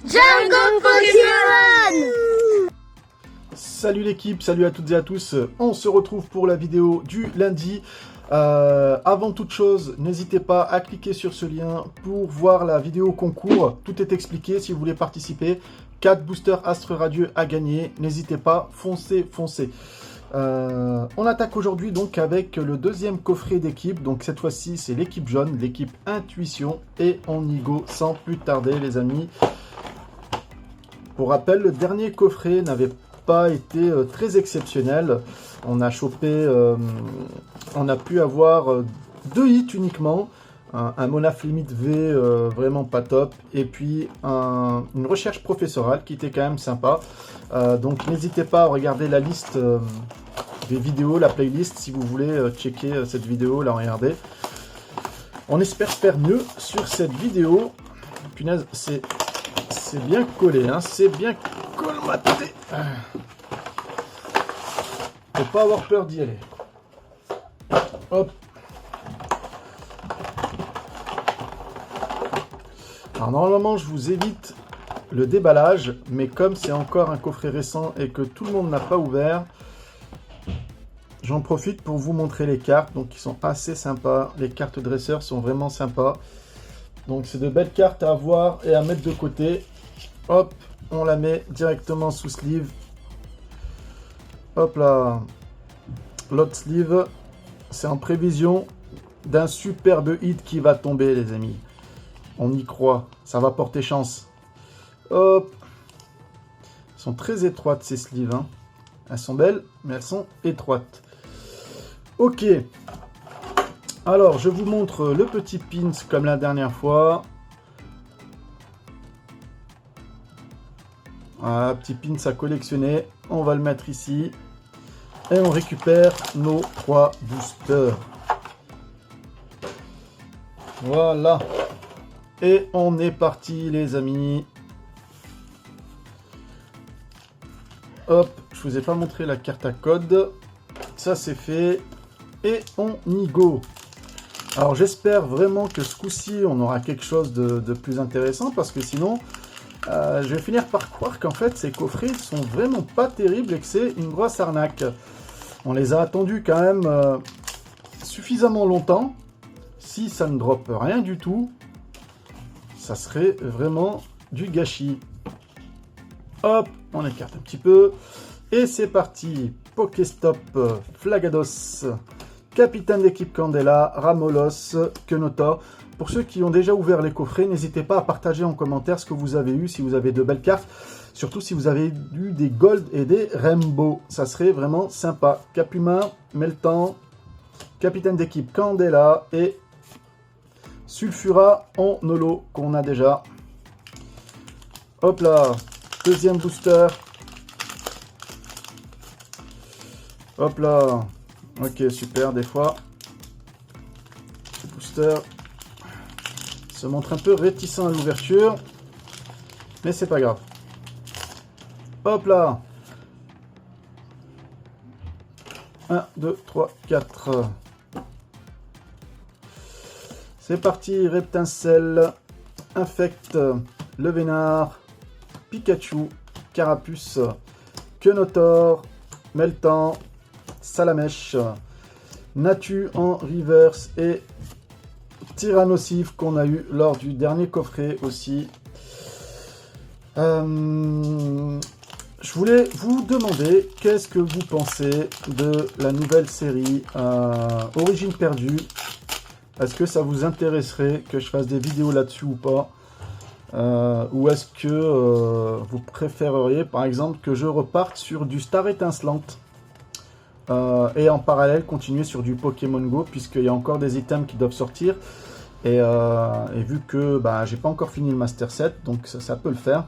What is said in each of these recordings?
Jungle Pokémon! Salut l'équipe, salut à toutes et à tous. On se retrouve pour la vidéo du lundi. Avant toute chose, n'hésitez pas à cliquer sur ce lien pour voir la vidéo concours. Tout est expliqué si vous voulez participer. 4 boosters Astre Radieux à gagner. N'hésitez pas, foncez. On attaque aujourd'hui donc avec le deuxième coffret d'équipe. Donc cette fois-ci, c'est l'équipe jaune, l'équipe Intuition. Et on y go sans plus tarder les amis. Pour rappel, le dernier coffret n'avait pas été très exceptionnel. On a chopé, on a pu avoir 2 hits uniquement. Un Monaf Limite V vraiment pas top. Et puis une recherche professorale qui était quand même sympa. Donc n'hésitez pas à regarder la liste des vidéos, la playlist si vous voulez checker cette vidéo, la regarder. On espère faire mieux sur cette vidéo. Punaise, c'est bien collé, hein, c'est bien colmaté. Faut pas avoir peur d'y aller. Hop. Alors normalement, je vous évite le déballage, mais comme c'est encore un coffret récent et que tout le monde n'a pas ouvert, j'en profite pour vous montrer les cartes. Donc, ils sont assez sympas. Les cartes dresseurs sont vraiment sympas. Donc, c'est de belles cartes à avoir et à mettre de côté. Hop, on la met directement sous sleeve. Hop là. L'autre sleeve, c'est en prévision d'un superbe hit qui va tomber, les amis. On y croit. Ça va porter chance. Hop. Elles sont très étroites, ces sleeves. Hein. Elles sont belles, mais elles sont étroites. Ok. Alors, je vous montre le petit pins comme la dernière fois. Voilà, petit pins à collectionner. On va le mettre ici. Et on récupère nos 3 boosters. Voilà. Et on est parti, les amis. Hop, je vous ai pas montré la carte à code. Ça, c'est fait. Et on y go. Alors, j'espère vraiment que ce coup-ci, on aura quelque chose de plus intéressant. Parce que sinon, je vais finir par croire qu'en fait, ces coffrets sont vraiment pas terribles et que c'est une grosse arnaque. On les a attendus quand même suffisamment longtemps. Si ça ne drop rien du tout, ça serait vraiment du gâchis. Hop, on écarte un petit peu. Et c'est parti. Pokéstop, Flagados, Capitaine d'équipe Candela, Ramolos, Kenota. Pour ceux qui ont déjà ouvert les coffrets, n'hésitez pas à partager en commentaire ce que vous avez eu, si vous avez de belles cartes. Surtout si vous avez eu des Gold et des Rainbow. Ça serait vraiment sympa. Caphumain, Meltan, Capitaine d'équipe Candela et Sulfura en holo qu'on a déjà. Hop là, deuxième booster. Hop là. Ok, super, des fois. Ce booster se montre un peu réticent à l'ouverture. Mais c'est pas grave. Hop là. 1, 2, 3, 4. C'est parti, Reptincelle, Infect, Le Vénard, Pikachu, Carapuce, Quenotor, Meltan, Salamèche, Natu en reverse et Tyrannosif qu'on a eu lors du dernier coffret aussi. Je voulais vous demander qu'est-ce que vous pensez de la nouvelle série Origine perdue. Est-ce que ça vous intéresserait que je fasse des vidéos là-dessus ou pas? Ou est-ce que vous préféreriez par exemple que je reparte sur du Star Étincelante et en parallèle continuer sur du Pokémon Go puisqu'il y a encore des items qui doivent sortir et vu que j'ai pas encore fini le Master Set, donc ça peut le faire.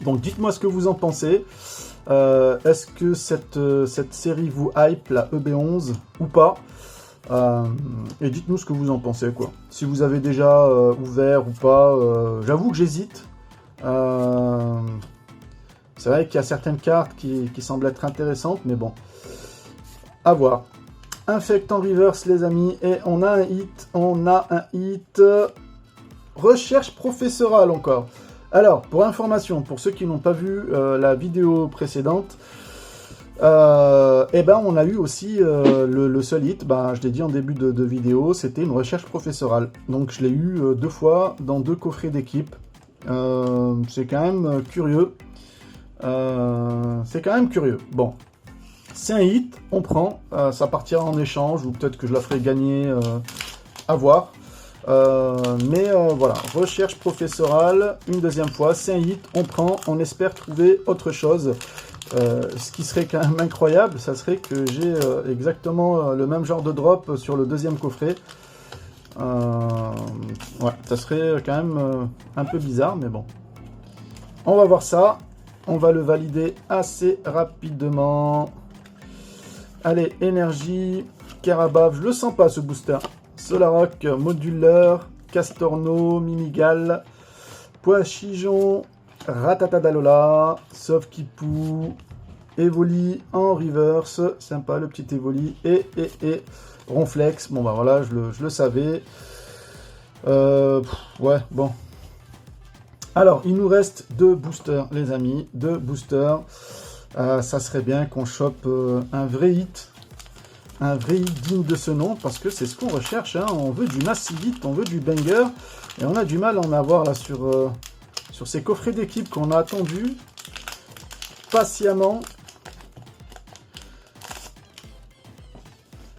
Donc dites-moi ce que vous en pensez. Est-ce que cette série vous hype, la EB11 ou pas? Et dites-nous ce que vous en pensez, quoi. Si vous avez déjà ouvert ou pas. J'avoue que j'hésite. C'est vrai qu'il y a certaines cartes qui semblent être intéressantes, mais bon. À voir. Infect en reverse, les amis. Et on a un hit. Recherche professorale encore. Alors, pour information, pour ceux qui n'ont pas vu la vidéo précédente, on a eu aussi le seul hit, je l'ai dit en début de vidéo, c'était une recherche professorale. Donc je l'ai eu 2 fois dans 2 coffrets d'équipe. C'est quand même curieux. Bon, c'est un hit, on prend, ça partira en échange, ou peut-être que je la ferai gagner, à voir. Voilà, recherche professorale, une deuxième fois, c'est un hit, on prend, on espère trouver autre chose. Ce qui serait quand même incroyable, ça serait que j'ai exactement le même genre de drop sur le deuxième coffret. Ouais, ça serait quand même un peu bizarre, mais bon. On va voir ça. On va le valider assez rapidement. Allez, énergie, Carabave, je le sens pas ce booster. Solaroc, Moduleur, Castorno, Mimigal, Poichijon, Ratatadalola, Sauf Kipou, Evoli en reverse, sympa le petit Evoli, et Ronflex, bon voilà, je le savais. Ouais, bon. Alors, il nous reste 2 boosters, les amis, 2 boosters. Ça serait bien qu'on chope un vrai hit digne de ce nom, parce que c'est ce qu'on recherche, hein. On veut du massive hit, on veut du banger, et on a du mal à en avoir là sur ces coffrets d'équipe qu'on a attendu patiemment.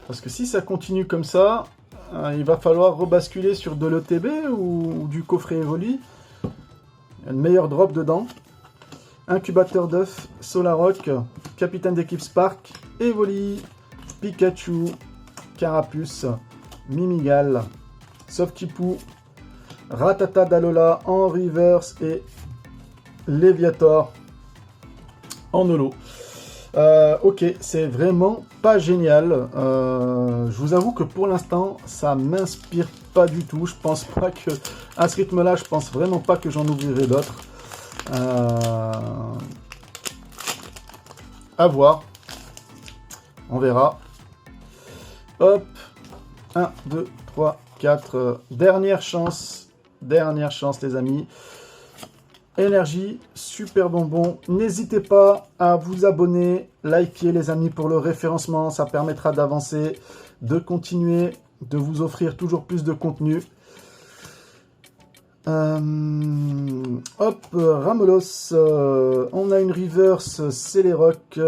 Parce que si ça continue comme ça, il va falloir rebasculer sur de l'ETB ou du coffret Evoli. Une meilleure drop dedans. Incubateur d'œuf, Solaroc, capitaine d'équipe Spark, Evoli, Pikachu, Carapuce, Mimigal, Softkipou, Ratatadalola en reverse et Léviator en holo. Ok, c'est vraiment pas génial. Je vous avoue que pour l'instant, ça m'inspire pas du tout. Je pense pas que, à ce rythme-là, je pense vraiment pas que j'en ouvrirai d'autres. À voir. On verra. Hop. 1, 2, 3, 4. Dernière chance, les amis. Énergie, super bonbon. N'hésitez pas à vous abonner, liker les amis pour le référencement. Ça permettra d'avancer, de continuer, de vous offrir toujours plus de contenu. Hop, Ramolos. On a une reverse Celeroc.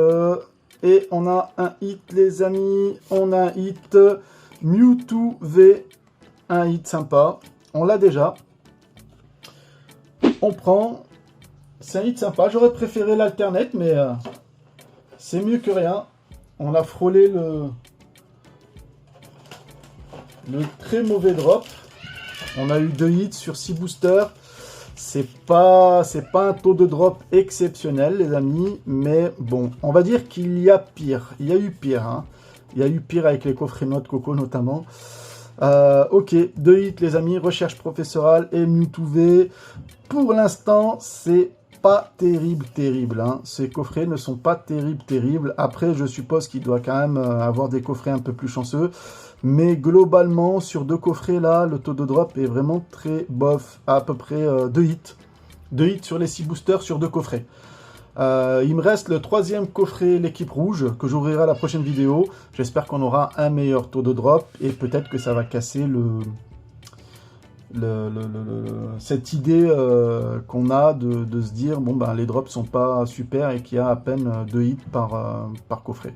Et on a un hit les amis. On a un hit Mewtwo V. Un hit sympa. On l'a déjà. On prend, c'est un hit sympa, j'aurais préféré l'alternate, mais c'est mieux que rien. On a frôlé le très mauvais drop. On a eu 2 hits sur 6 boosters. C'est pas un taux de drop exceptionnel, les amis, mais bon, on va dire qu'il y a pire. Il y a eu pire, hein. Il y a eu pire avec les coffrets noix de coco notamment. Ok, 2 hits les amis, recherche professorale et Mewtwo V. Pour l'instant, c'est pas terrible, hein. Ces coffrets ne sont pas terribles. Après, je suppose qu'il doit quand même avoir des coffrets un peu plus chanceux. Mais globalement, sur 2 coffrets là, le taux de drop est vraiment très bof. À peu près 2 hits. 2 hits sur les 6 boosters sur 2 coffrets. Il me reste le 3e coffret, l'équipe rouge, que j'ouvrirai à la prochaine vidéo. J'espère qu'on aura un meilleur taux de drop et peut-être que ça va casser cette idée qu'on a de se dire bon ben les drops sont pas super et qu'il y a à peine 2 hits par coffret.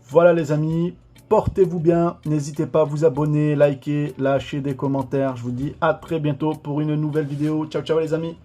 Voilà les amis, portez-vous bien, n'hésitez pas à vous abonner, liker, lâcher des commentaires. Je vous dis à très bientôt pour une nouvelle vidéo. Ciao ciao les amis.